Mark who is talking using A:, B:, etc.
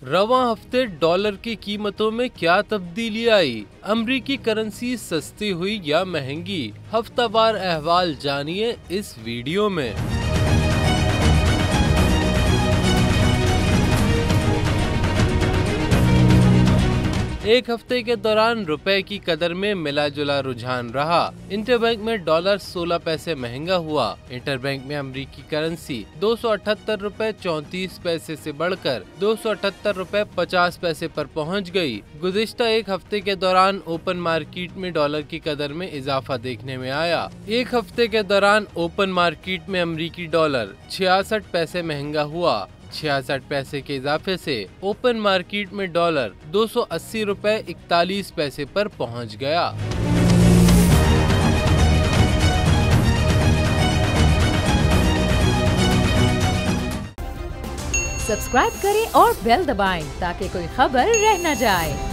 A: रवां हफ्ते डॉलर की कीमतों में क्या तब्दीली आई? अमरीकी करेंसी सस्ती हुई या महंगी? हफ्तावार अहवाल जानिए इस वीडियो में। एक हफ्ते के दौरान रुपए की कदर में मिला जुला रुझान रहा। इंटरबैंक में डॉलर 16 पैसे महंगा हुआ। इंटरबैंक में अमरीकी करेंसी 278 रुपए 34 पैसे से बढ़कर 278 रुपए 50 पैसे पर पहुंच गई। गुज़िश्ता एक हफ्ते के दौरान ओपन मार्केट में डॉलर की कदर में इजाफा देखने में आया। एक हफ्ते के दौरान ओपन मार्केट में अमरीकी डॉलर 66 पैसे महंगा हुआ। 66 पैसे के इजाफे से ओपन मार्केट में डॉलर 280 रुपए 41 पैसे पर पहुंच गया।
B: सब्सक्राइब करें और बेल दबाएं ताकि कोई खबर रह न जाए।